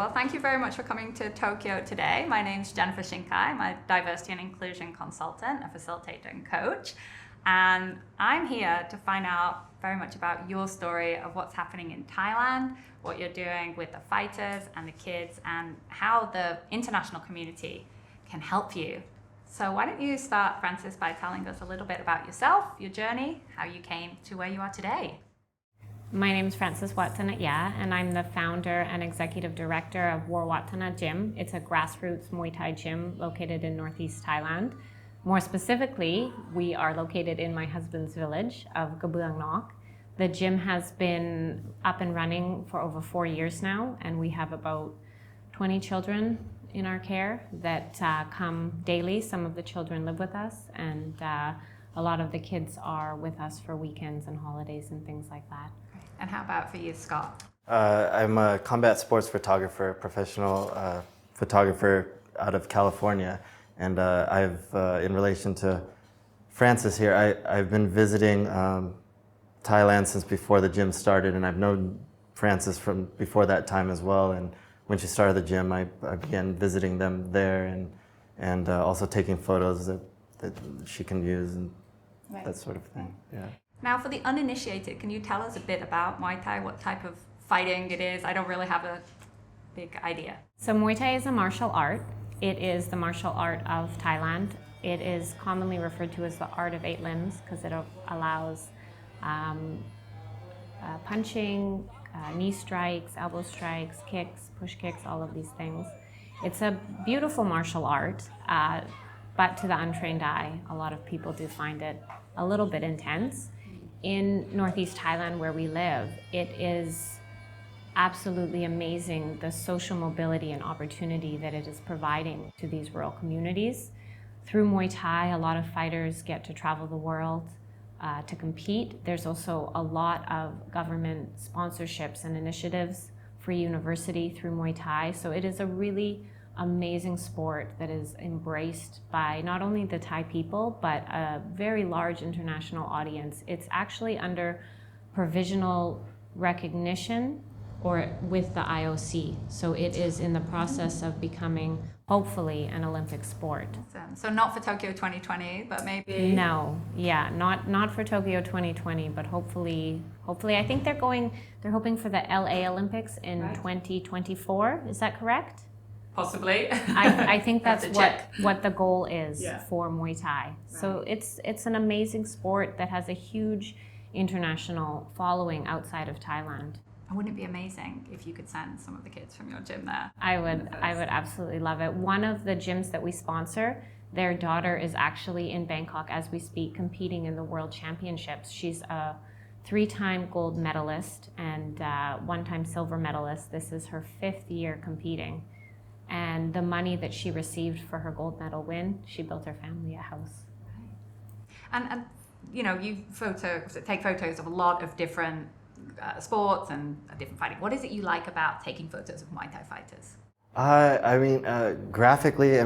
Well, thank you very much for coming to Tokyo today. My name's Jennifer Shinkai. I'm a diversity and inclusion consultant, a facilitator and coach. And I'm here to find out very much about your story of what's happening in Thailand, what you're doing with the fighters and the kids, and how the international community can help you. So why don't you start, Francis, by telling us a little bit about yourself, your journey, how you came to where you are today. My name is Francis Watthana, and I'm the founder and executive director of Watthana Gym. It's a grassroots Muay Thai gym located in Northeast Thailand. More specifically, we are located in my husband's village of Kabuang Nok. The gym has been up and running for over 4 years now, and we have about 20 children in our care that come daily. Some of the children live with us, and a lot of the kids are with us for weekends and holidays and things like that. And how about for you, Scott? I'm a combat sports photographer, professional photographer out of California. And in relation to Francis here, I've been visiting Thailand since before the gym started, and I've known Francis from before that time as well. And when she started the gym, I began visiting them there and also taking photos that she can use and that sort of thing. Yeah. Now, for the uninitiated, can you tell us a bit about Muay Thai, what type of fighting it is? I don't really have a big idea. So Muay Thai is a martial art. It is the martial art of Thailand. It is commonly referred to as the art of 8 limbs because it allows punching, knee strikes, elbow strikes, kicks, push kicks, all of these things. It's a beautiful martial art, but to the untrained eye, a lot of people do find it a little bit intense. In Northeast Thailand, where we live, it is absolutely amazing the social mobility and opportunity that it is providing to these rural communities. Through Muay Thai, a lot of fighters get to travel the world to compete. There's also a lot of government sponsorships and initiatives for university through Muay Thai. So it is a really amazing sport that is embraced by not only the Thai people, but a very large international audience. It's actually under provisional recognition or with the IOC. So it is in the process of becoming, hopefully, an Olympic sport. Awesome. So not for Tokyo 2020, but maybe... No, yeah, not for Tokyo 2020, but hopefully, I think they're hoping for the LA Olympics in 2024. Is that correct? Possibly. I think that's what the goal is for Muay Thai. Right. So it's an amazing sport that has a huge international following outside of Thailand. Wouldn't it be amazing if you could send some of the kids from your gym there? I would absolutely love it. One of the gyms that we sponsor, their daughter is actually in Bangkok as we speak, competing in the World Championships. She's a 3-time gold medalist and 1-time silver medalist. This is her 5th year competing. And the money that she received for her gold medal win, she built her family a house. Right. And you know, you take photos of a lot of different sports and different fighting. What is it you like about taking photos of Muay Thai fighters? Graphically,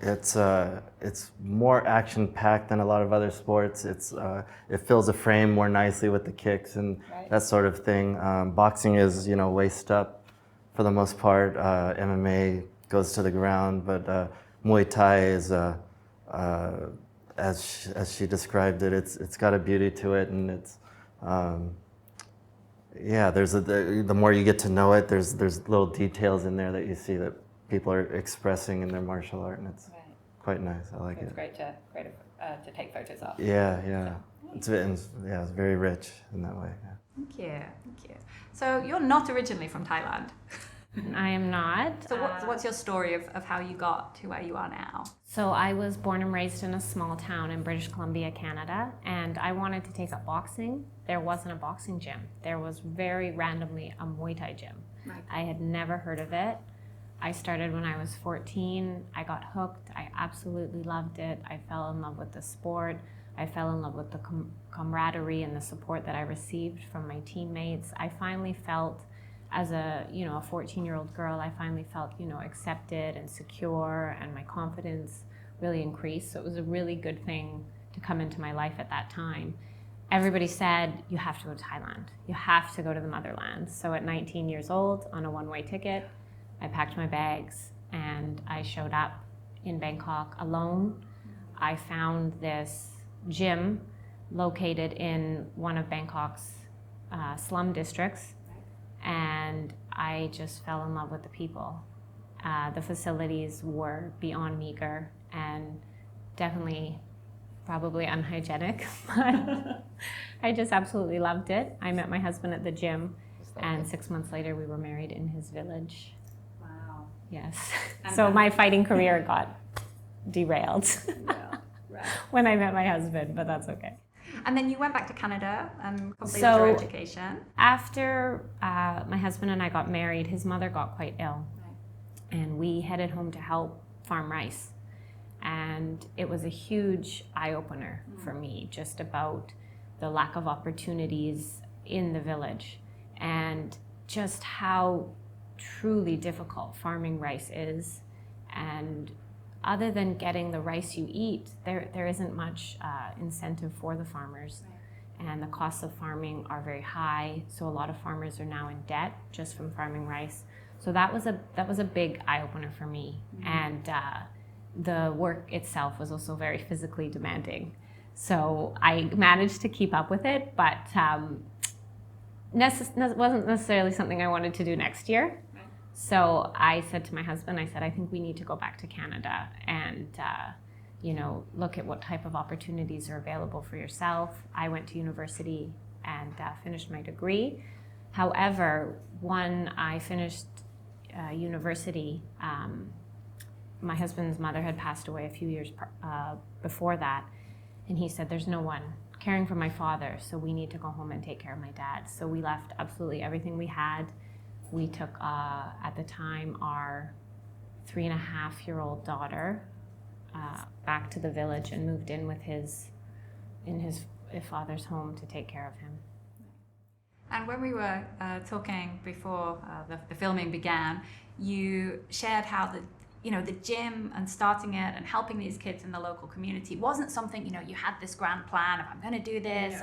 it's more action-packed than a lot of other sports. It fills a frame more nicely with the kicks and that sort of thing. Boxing is, waist up for the most part. MMA goes to the ground, but Muay Thai is, as she described it, it's got a beauty to it, and it's the more you get to know it, there's little details in there that you see that people are expressing in their martial art, and it's quite nice. I like it. It's great to take photos of. Yeah. It's very rich in that way. Yeah. Thank you. So you're not originally from Thailand. I am not. So what's your story of how you got to where you are now? So I was born and raised in a small town in British Columbia, Canada, and I wanted to take up boxing. There wasn't a boxing gym. There was very randomly a Muay Thai gym. Right. I had never heard of it. I started when I was 14. I got hooked. I absolutely loved it. I fell in love with the sport. I fell in love with the camaraderie and the support that I received from my teammates. I finally felt, as a 14-year-old girl, I finally felt accepted and secure, and my confidence really increased. So it was a really good thing to come into my life at that time. Everybody said, you have to go to Thailand. You have to go to the motherland. So at 19 years old, on a one-way ticket, I packed my bags and I showed up in Bangkok alone. I found this gym located in one of Bangkok's slum districts, and I just fell in love with the people. The facilities were beyond meager and definitely probably unhygienic, but I just absolutely loved it. I met my husband at the gym, and 6 months later we were married in his village. Wow. Yes. So my fighting career got derailed when I met my husband, but that's okay. And then you went back to Canada and completed So- your education. After my husband and I got married, his mother got quite ill, and we headed home to help farm rice. And it was a huge eye-opener for me, just about the lack of opportunities in the village and just how truly difficult farming rice is. And other than getting the rice you eat, there isn't much incentive for the farmers. And the costs of farming are very high, so a lot of farmers are now in debt just from farming rice. So that was a big eye-opener for me. And the work itself was also very physically demanding. So I managed to keep up with it, but wasn't necessarily something I wanted to do next year. So I said to my husband, I think we need to go back to Canada and look at what type of opportunities are available for yourself. I went to university and finished my degree. However, when I finished university, my husband's mother had passed away a few years before that, and he said, there's no one caring for my father, so we need to go home and take care of my dad. So we left absolutely everything we had. We took, at the time, our 3.5-year-old daughter back to the village and moved in with his father's home to take care of him. And when we were talking before the filming began, you shared how the gym and starting it and helping these kids in the local community wasn't something, you had this grand plan of I'm going to do this,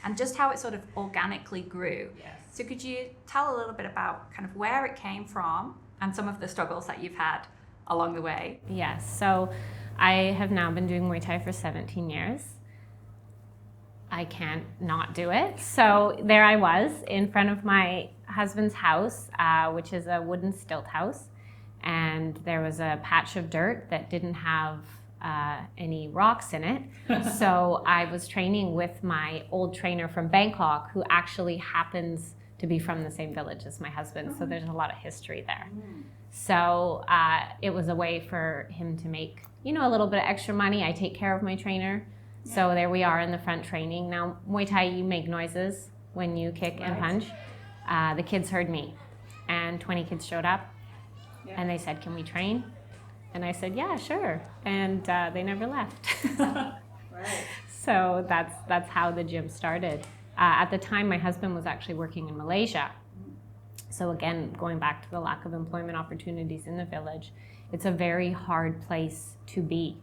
and just how it sort of organically grew. Yes. So could you tell a little bit about kind of where it came from and some of the struggles that you've had along the way? Yes, so I have now been doing Muay Thai for 17 years. I can't not do it. So there I was in front of my husband's house, which is a wooden stilt house. And there was a patch of dirt that didn't have any rocks in it. So I was training with my old trainer from Bangkok, who actually happens to be from the same village as my husband. So there's a lot of history there. So it was a way for him to make, a little bit of extra money. I take care of my trainer. So there we are in the front training. Now, Muay Thai, you make noises when you kick and punch. The kids heard me, and 20 kids showed up. And they said, can we train? And I said, yeah, sure. And they never left. So that's how the gym started. At the time, my husband was actually working in Malaysia. So again, going back to the lack of employment opportunities in the village, it's a very hard place to be.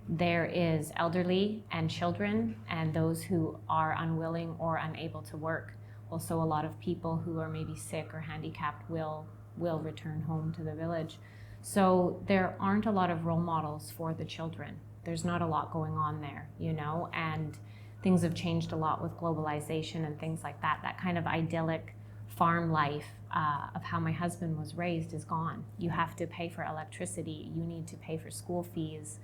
There is elderly and children and those who are unwilling or unable to work. Also, a lot of people who are maybe sick or handicapped will return home to the village. So there aren't a lot of role models for the children. There's not a lot going on there, and things have changed a lot with globalization and things like that. That kind of idyllic farm life of how my husband was raised is gone. You have to pay for electricity. You need to pay for school fees.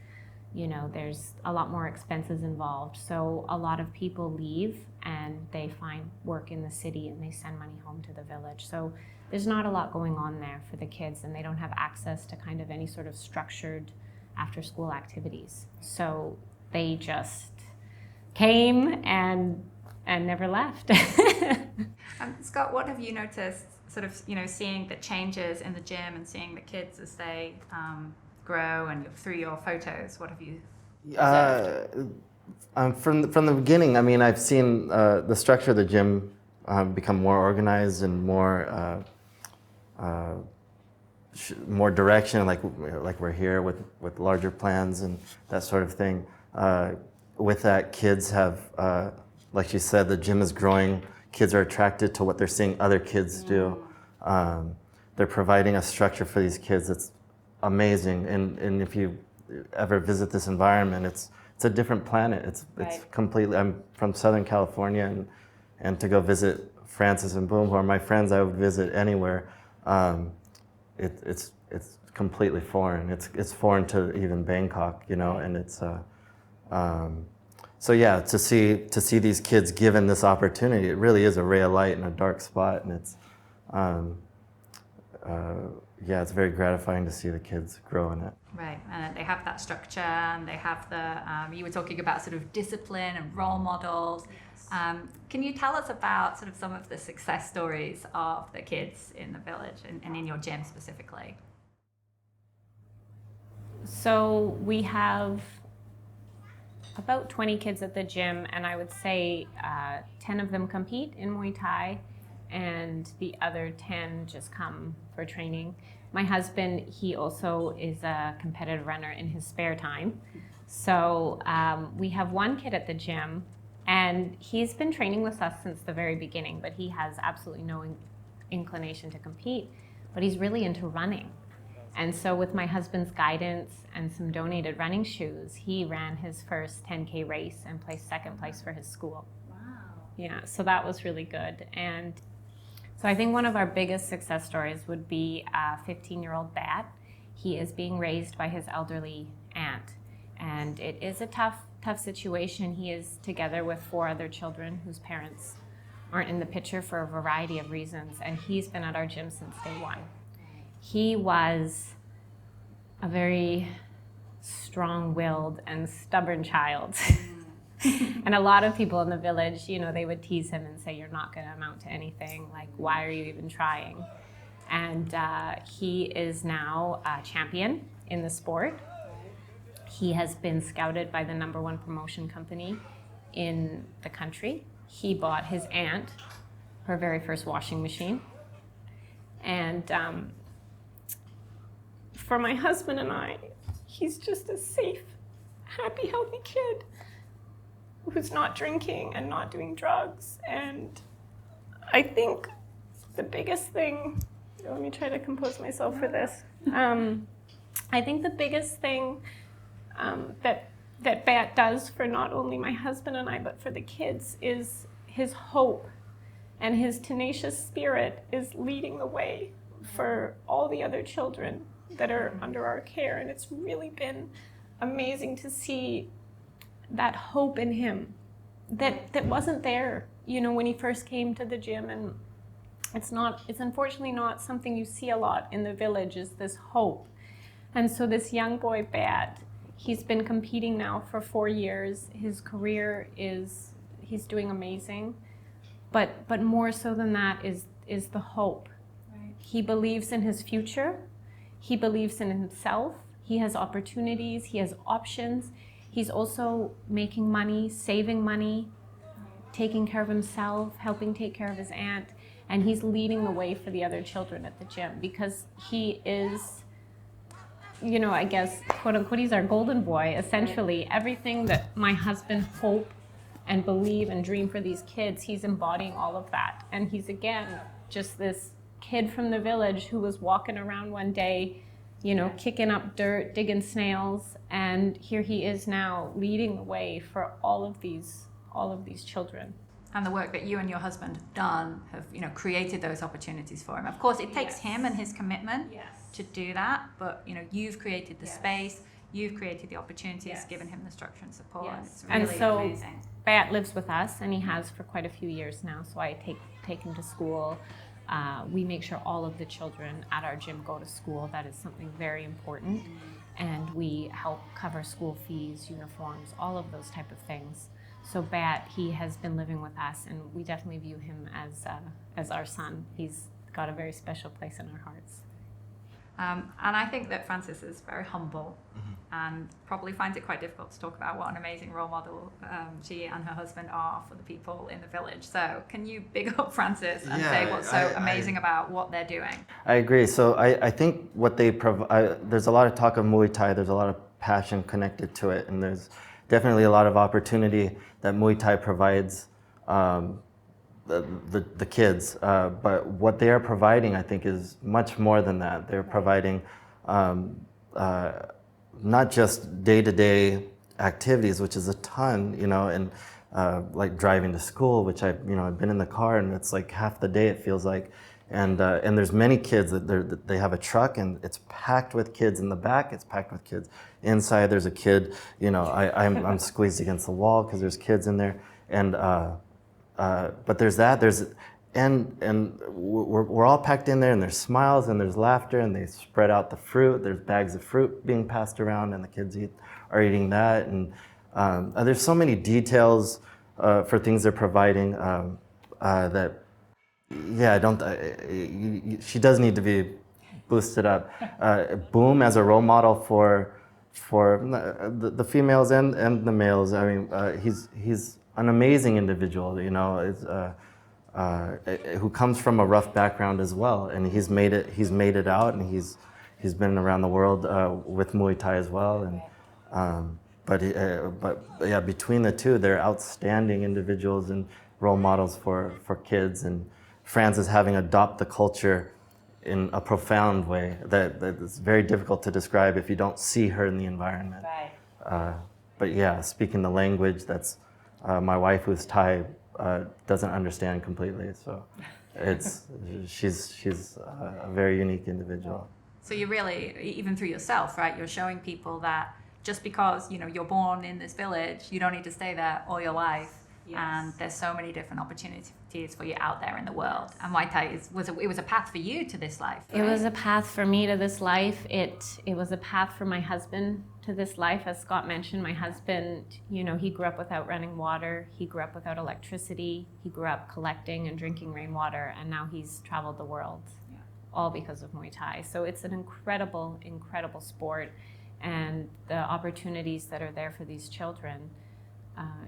There's a lot more expenses involved. So a lot of people leave and they find work in the city and they send money home to the village. So there's not a lot going on there for the kids, and they don't have access to kind of any sort of structured after-school activities. So they just came and never left. Scott, what have you noticed, sort of, seeing the changes in the gym and seeing the kids as they grow, and through your photos, what have you observed? From the beginning, I've seen the structure of the gym become more organized and more direction, like we're here with larger plans and that sort of thing. With that, kids have, like you said, the gym is growing. Kids are attracted to what they're seeing other kids do. they're providing a structure for these kids that's amazing. And if you ever visit this environment, it's a different planet. It's completely. I'm from Southern California, and to go visit Francis and Boom, who are my friends, I would visit anywhere. It's completely foreign. It's foreign to even Bangkok, you know, and it's. So yeah, to see these kids given this opportunity, it really is a ray of light in a dark spot, and it's. Yeah, it's very gratifying to see the kids grow in it. Right, and they have that structure, and they have the, you were talking about sort of discipline and role models. Can you tell us about sort of some of the success stories of the kids in the village and in your gym specifically? So we have about 20 kids at the gym, and I would say 10 of them compete in Muay Thai, and the other 10 just come for training. My husband, he also is a competitive runner in his spare time. So we have one kid at the gym, and he's been training with us since the very beginning, but he has absolutely no inclination to compete, but he's really into running. And so with my husband's guidance and some donated running shoes, he ran his first 10K race and placed second place for his school. Wow. Yeah, so that was really good. And so I think one of our biggest success stories would be a 15-year-old Bat. He is being raised by his elderly aunt, and it is a tough situation. He is together with 4 other children whose parents aren't in the picture for a variety of reasons, and he's been at our gym since day one. He was a very strong-willed and stubborn child. And a lot of people in the village, you know, they would tease him and say, "You're not going to amount to anything. Like, why are you even trying?" And he is now a champion in the sport. He has been scouted by the #1 promotion company in the country. He bought his aunt her very first washing machine. And for my husband and I, he's just a safe, happy, healthy kid who's not drinking and not doing drugs. And I think the biggest thing, let me try to compose myself for this. I think the biggest thing that Bat does for not only my husband and I, but for the kids, is his hope and his tenacious spirit is leading the way for all the other children that are under our care. And it's really been amazing to see that hope in him that wasn't there, you know, when he first came to the gym. And it's unfortunately not something you see a lot in the village, is this hope. And so this young boy, Bat, he's been competing now for 4 years. His career he's doing amazing. But more so than that is the hope. Right. He believes in his future. He believes in himself. He has opportunities. He has options. He's also making money, saving money, taking care of himself, helping take care of his aunt. And he's leading the way for the other children at the gym, because he is, you know, I guess, quote unquote, he's our golden boy. Essentially, everything that my husband hope and believe and dream for these kids, he's embodying all of that. And he's, again, just this kid from the village who was walking around one day, you know, kicking up dirt, digging snails, and here he is now leading the way for all of these children. And the work that you and your husband have done have, you know, created those opportunities for him. Of course, it takes him and his commitment to do that, but, you know, you've created the space, you've created the opportunities, given him the structure and support. It's really and so amazing. Bat lives with us, and he has for quite a few years now. So I take him to school. We make sure all of the children at our gym go to school. That is something very important. And we help cover school fees, uniforms, all of those type of things. So Bat, he has been living with us, and we definitely view him as our son. He's got a very special place in our hearts. And I think that Frances is very humble, and probably finds it quite difficult to talk about what an amazing role model she and her husband are for the people in the village. So can you big up Frances and say what's so amazing about what they're doing? I agree. So I think what they provide, there's a lot of talk of Muay Thai, there's a lot of passion connected to it, and there's definitely a lot of opportunity that Muay Thai provides the kids. But what they are providing, I think, is much more than that. They're providing not just day-to-day activities, which is a ton, and like driving to school, which I've been in the car and it's like half the day it feels like, and there's many kids that they have a truck and it's packed with kids in the back, it's packed with kids inside. There's a kid, I'm squeezed against the wall because there's kids in there, and but and we're all packed in there, and there's smiles and there's laughter, and they spread out the fruit. There's bags of fruit being passed around, and the kids are eating that. And there's so many details for things they're providing that, she does need to be boosted up. Boom as a role model for the females and the males. I mean, he's an amazing individual, who comes from a rough background as well, and he's made it out, and he's been around the world with Muay Thai as well, and but yeah, between the two, they're outstanding individuals and role models for kids. And France is having adopted the culture in a profound way that is very difficult to describe if you don't see her in the environment. Right. But yeah, speaking the language, that's my wife, who's Thai, doesn't understand completely. So she's a very unique individual. So you're really, even through yourself, right? You're showing people that just because you're born in this village, you don't need to stay there all your life. Yes. And there's so many different opportunities for you out there in the world. And Muay Thai was a path for you to this life. Right? It was a path for me to this life. It was a path for my husband to this life. As Scott mentioned, my husband, he grew up without running water. He grew up without electricity. He grew up collecting and drinking rainwater, and now he's traveled the world, all because of Muay Thai. So it's an incredible, incredible sport, and the opportunities that are there for these children,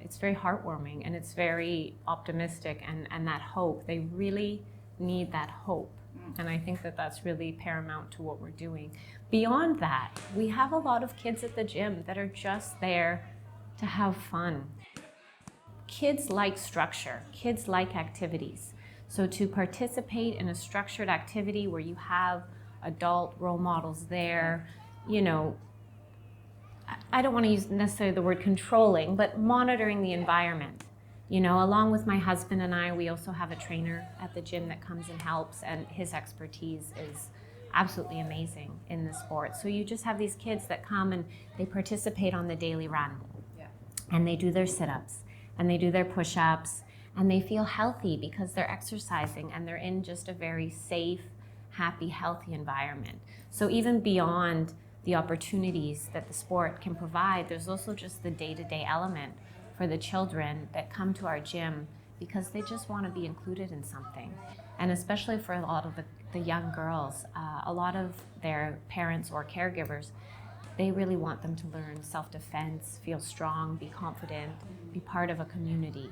it's very heartwarming, and it's very optimistic, and that hope. They really need that hope. And I think that that's really paramount to what we're doing. Beyond that, we have a lot of kids at the gym that are just there to have fun. Kids like structure. Kids like activities. So to participate in a structured activity where you have adult role models there, I don't want to use necessarily the word controlling, but monitoring the environment. Along with my husband and I, we also have a trainer at the gym that comes and helps, and his expertise is absolutely amazing in the sport. So you just have these kids that come and they participate on the daily run. Yeah. And they do their sit-ups, and they do their push-ups, and they feel healthy because they're exercising, and they're in just a very safe, happy, healthy environment. So even beyond the opportunities that the sport can provide, there's also just the day-to-day element for the children that come to our gym because they just want to be included in something. And especially for a lot of the young girls, a lot of their parents or caregivers, they really want them to learn self-defense, feel strong, be confident, be part of a community.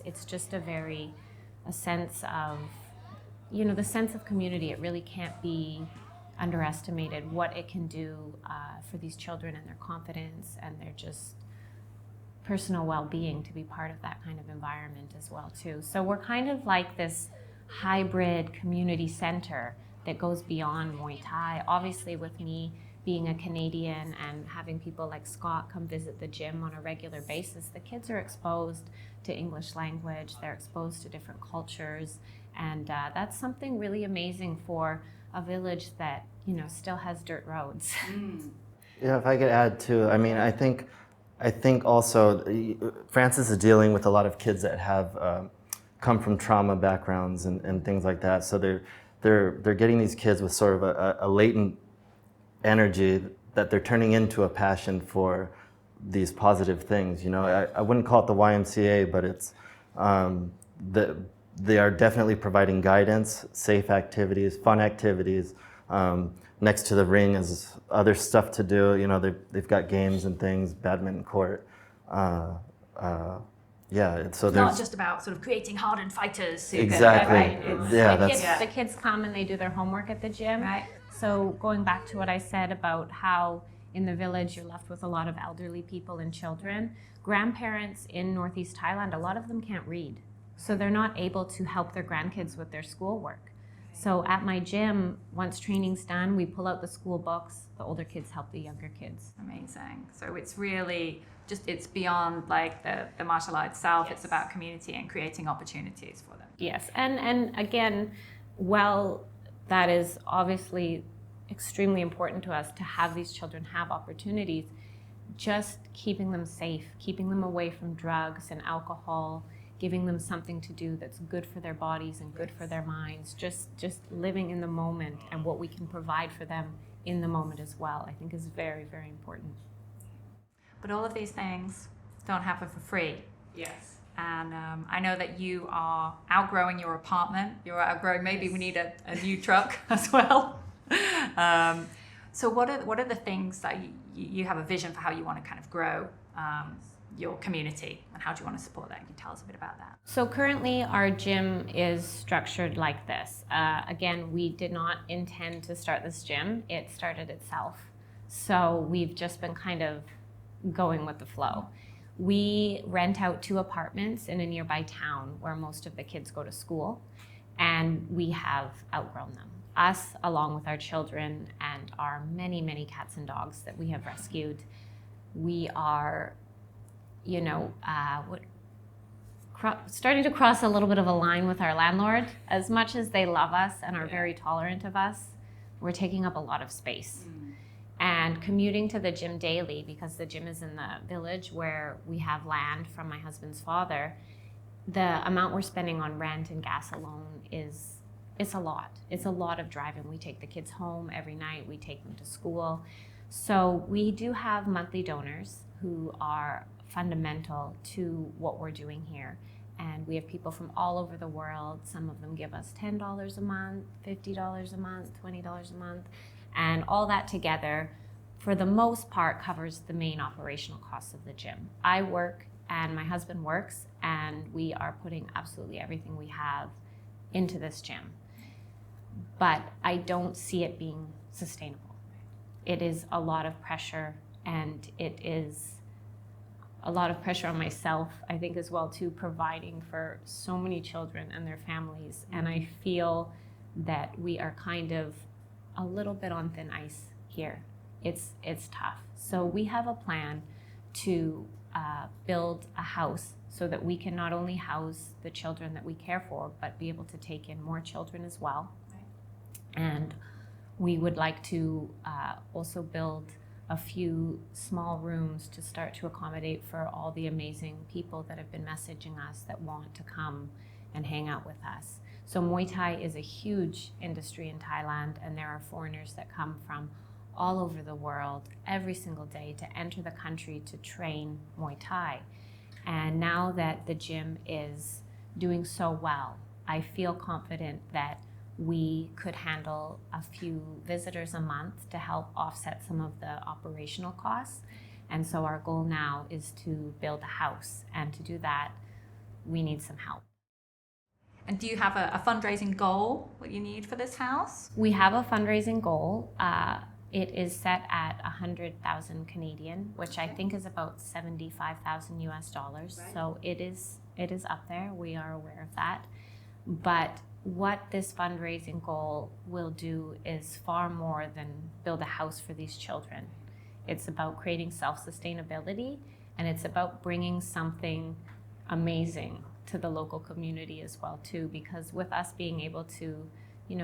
It's just a sense of, the sense of community. It really can't be underestimated what it can do for these children and their confidence and their just personal well-being to be part of that kind of environment as well too. So we're kind of like this hybrid community center that goes beyond Muay Thai. Obviously, with me being a Canadian and having people like Scott come visit the gym on a regular basis, the kids are exposed to English language, they're exposed to different cultures, and that's something really amazing for a village that still has dirt roads. Yeah, if I could add too, I think also Francis is dealing with a lot of kids that have come from trauma backgrounds and things like that. So they're getting these kids with sort of a latent energy that they're turning into a passion for these positive things. I wouldn't call it the YMCA, but it's they are definitely providing guidance, safe activities, fun activities. Next to the ring is other stuff to do. They've got games and things, badminton court. So it's not just about sort of creating hardened fighters. Exactly. Right? The kids come and they do their homework at the gym. Right. So going back to what I said about how in the village you're left with a lot of elderly people and children, grandparents in Northeast Thailand, a lot of them can't read. So they're not able to help their grandkids with their schoolwork. So at my gym, once training's done, we pull out the school books, the older kids help the younger kids. Amazing. So it's really just, it's beyond like the martial art itself. Yes. It's about community and creating opportunities for them. Yes, and again, well, that is obviously extremely important to us to have these children have opportunities, just keeping them safe, keeping them away from drugs and alcohol, giving them something to do that's good for their bodies and good for their minds, just living in the moment and what we can provide for them in the moment as well, I think is very, very important. But all of these things don't happen for free. Yes. And I know that you are outgrowing your apartment. You're outgrowing, maybe we need a new truck as well. So what are the things that you have a vision for how you want to kind of grow your community, and how do you want to support that? Can you tell us a bit about that? So currently our gym is structured like this. Again, we did not intend to start this gym. It started itself. So we've just been kind of going with the flow. We rent out 2 apartments in a nearby town where most of the kids go to school, and we have outgrown them. Us, along with our children and our many, many cats and dogs that we have rescued. We are, starting to cross a little bit of a line with our landlord. As much as they love us and are very tolerant of us, we're taking up a lot of space. And commuting to the gym daily, because the gym is in the village where we have land from my husband's father, the amount we're spending on rent and gas alone it's a lot. It's a lot of driving. We take the kids home every night. We take them to school. So we do have monthly donors who are fundamental to what we're doing here. And we have people from all over the world. Some of them give us $10 a month, $50 a month, $20 a month. And all that together, for the most part, covers the main operational costs of the gym. I work and my husband works, and we are putting absolutely everything we have into this gym. But I don't see it being sustainable. It is a lot of pressure, and it is a lot of pressure on myself, I think, as well, too, providing for so many children and their families. And I feel that we are kind of a little bit on thin ice here. It's tough. So we have a plan to build a house so that we can not only house the children that we care for, but be able to take in more children as well. And we would like to also build a few small rooms to start to accommodate for all the amazing people that have been messaging us that want to come and hang out with us. So Muay Thai is a huge industry in Thailand, and there are foreigners that come from all over the world every single day to enter the country to train Muay Thai. And now that the gym is doing so well, I feel confident that we could handle a few visitors a month to help offset some of the operational costs. And so our goal now is to build a house. And to do that, we need some help. And do you have a fundraising goal, what you need for this house? We have a fundraising goal. It is set at 100,000 Canadian, which I think is about 75,000 US dollars. Right. So it is up there. We are aware of that. But what this fundraising goal will do is far more than build a house for these children. It's about creating self-sustainability, and it's about bringing something amazing to the local community as well too, because with us being able to,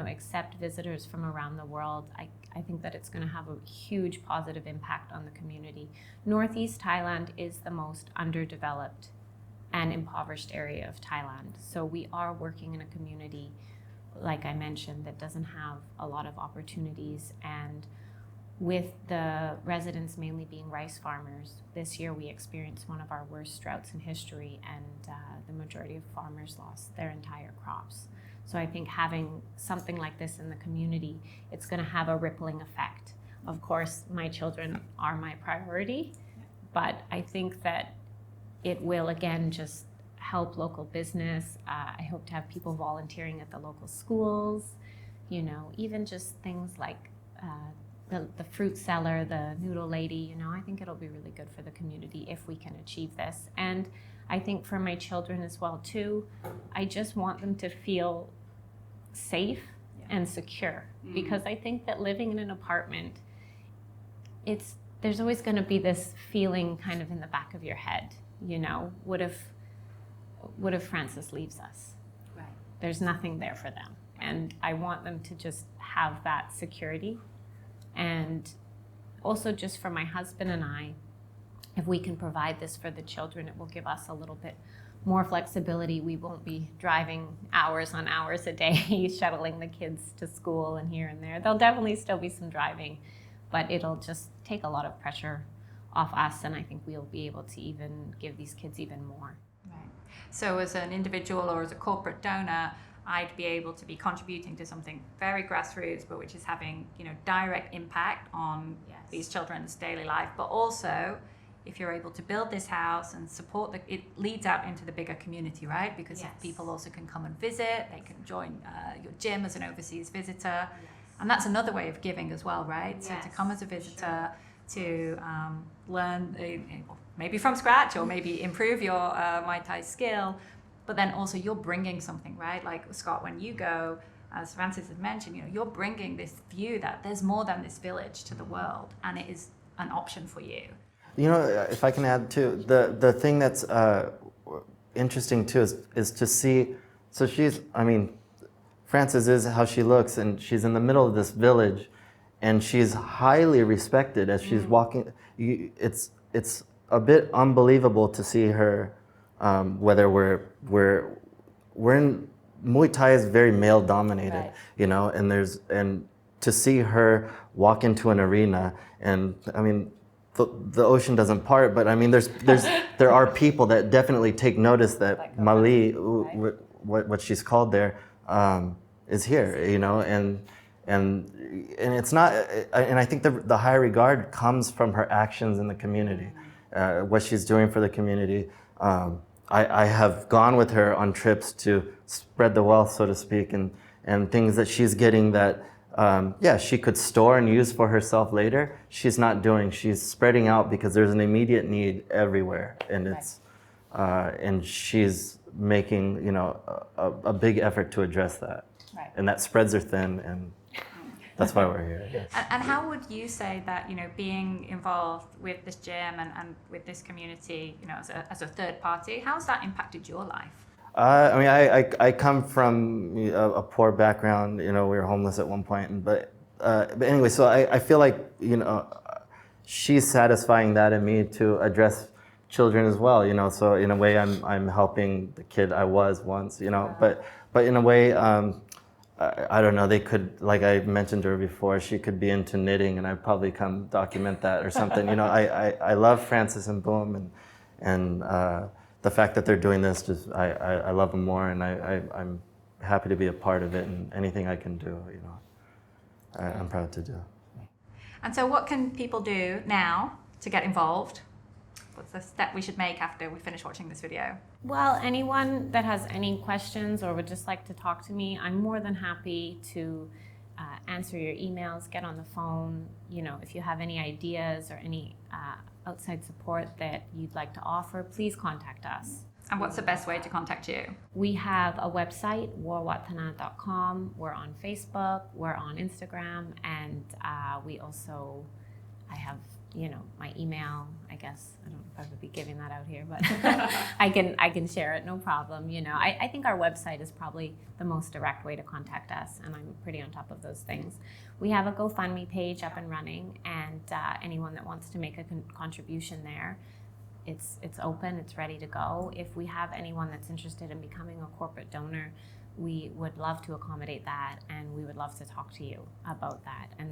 accept visitors from around the world, I think that it's going to have a huge positive impact on the community. Northeast Thailand is the most underdeveloped and impoverished area of Thailand. So we are working in a community, like I mentioned, that doesn't have a lot of opportunities. And with the residents mainly being rice farmers, this year we experienced one of our worst droughts in history, and the majority of farmers lost their entire crops. So I think having something like this in the community, it's going to have a rippling effect. Of course, my children are my priority, but I think that it will, again, just help local business. I hope to have people volunteering at the local schools, even just things like the fruit seller, the noodle lady, I think it'll be really good for the community if we can achieve this. And I think for my children as well too, I just want them to feel safe and secure, because I think that living in an apartment, there's always going to be this feeling kind of in the back of your head, what if Francis leaves us? Right. There's nothing there for them. And I want them to just have that security. And also just for my husband and I, if we can provide this for the children, it will give us a little bit more flexibility. We won't be driving hours on hours a day, shuttling the kids to school and here and there. There'll definitely still be some driving, but it'll just take a lot of pressure off us, and I think we'll be able to even give these kids even more. Right. So as an individual or as a corporate donor, I'd be able to be contributing to something very grassroots, but which is having, direct impact on these children's daily life. But also, if you're able to build this house and support it leads out into the bigger community, right? Because if people also can come and visit, they can join your gym as an overseas visitor. And that's another way of giving as well, right? So to come as a visitor, to learn maybe from scratch or maybe improve your Muay Thai skill, but then also you're bringing something, right? Like Scott, when you go, as Francis had mentioned, you're bringing this view that there's more than this village to the world, and it is an option for you. If I can add too, the thing that's interesting too is to see, so Frances is how she looks, and she's in the middle of this village, and she's highly respected as she's walking. It's a bit unbelievable to see her, whether we're in Muay Thai is very male dominated, right. and to see her walk into an arena, and the ocean doesn't part, but there are people that definitely take notice that Mali, what she's called there, is here, and it's not, and I think the high regard comes from her actions in the community, what she's doing for the community. I have gone with her on trips to spread the wealth, so to speak, and things that she's getting that, she could store and use for herself later. She's not doing. She's spreading out because there's an immediate need everywhere, and and she's making a big effort to address that. Right. And that spreads her thin, and that's why we're here. Yes. And how would you say that being involved with this gym and with this community, as a third party, how's that impacted your life? I come from a poor background. We were homeless at one point, but anyway, so I feel like she's satisfying that in me to address children as well. So in a way, I'm helping the kid I was once. But in a way, I don't know. They could, like I mentioned to her before, she could be into knitting, and I'd probably come document that or something. I love Francis and Boom, and the fact that they're doing this, just I love them more, and I'm happy to be a part of it, and anything I can do, I'm proud to do. And so what can people do now to get involved? What's the step we should make after we finish watching this video? Well, anyone that has any questions or would just like to talk to me, I'm more than happy to answer your emails, get on the phone. If you have any ideas or any outside support that you'd like to offer, please contact us. And what's the best way to contact you? We have a website, warwatthana.com. We're on Facebook, we're on Instagram, and I have my email. I guess I don't know if I would be giving that out here, but I can share it, no problem. I think our website is probably the most direct way to contact us, and I'm pretty on top of those things. We have a GoFundMe page up and running, and anyone that wants to make a contribution there, it's open, it's ready to go. If we have anyone that's interested in becoming a corporate donor, we would love to accommodate that, and we would love to talk to you about that. And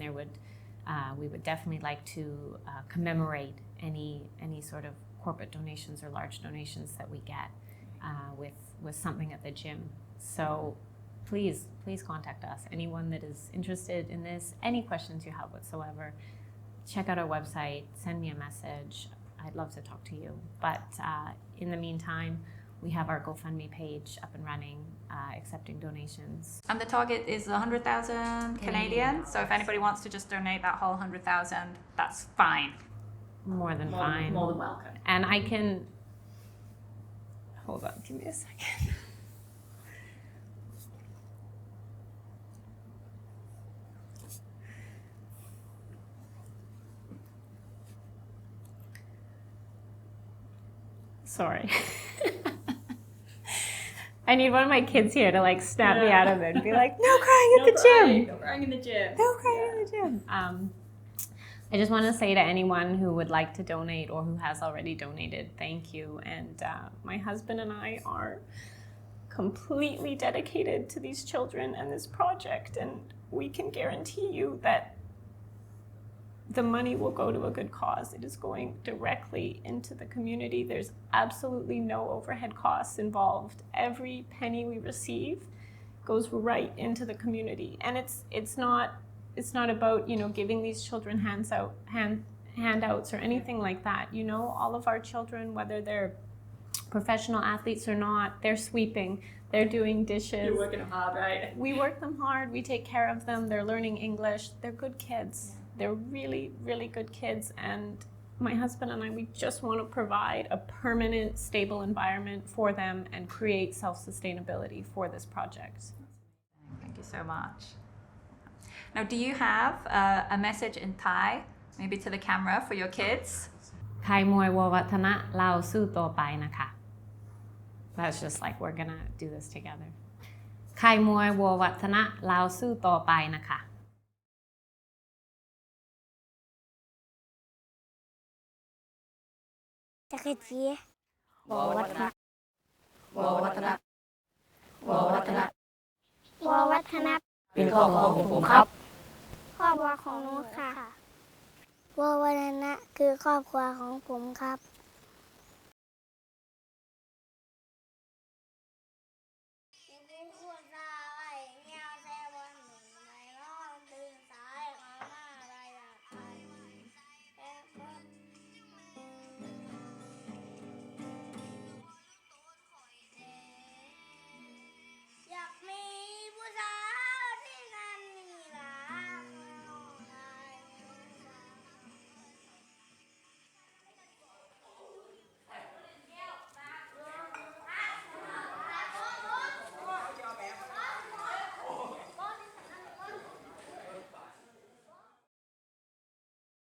we would definitely like to commemorate any sort of corporate donations or large donations that we get with something at the gym. So please contact us. Anyone that is interested in this, any questions you have whatsoever, check out our website, send me a message. I'd love to talk to you. But in the meantime, we have our GoFundMe page up and running. accepting donations. And the target is 100,000 Canadian. So if anybody wants to just donate that whole 100,000, that's fine. More than fine. More than welcome. And I can, hold on, give me a second. Sorry. I need one of my kids here to like snap me out of it and be like, no crying at the gym. No crying in the gym. No crying in the gym. I just want to say to anyone who would like to donate or who has already donated, thank you. And my husband and I are completely dedicated to these children and this project, and we can guarantee you that the money will go to a good cause. It is going directly into the community. There's absolutely no overhead costs involved. Every penny we receive goes right into the community. And it's not about, giving these children handouts or anything like that. All of our children, whether they're professional athletes or not, they're sweeping, they're doing dishes. You're working hard, right? We work them hard, we take care of them, they're learning English, they're good kids. Yeah. They're really, really good kids, and my husband and I, we just want to provide a permanent, stable environment for them and create self-sustainability for this project. Thank you so much. Now, do you have a message in Thai, maybe to the camera, for your kids? Khai Muay Watthana Lao Su To Pai Naka. That's just like we're gonna do this together. Khai Muay Watthana Lao Su To Pai Naka. Watthana. Watthana. Watthana. Watthana. เป็นครอบครัวของผมครับ ครอบครัวของหนูค่ะวัฒนะคือครอบครัวของผมครับ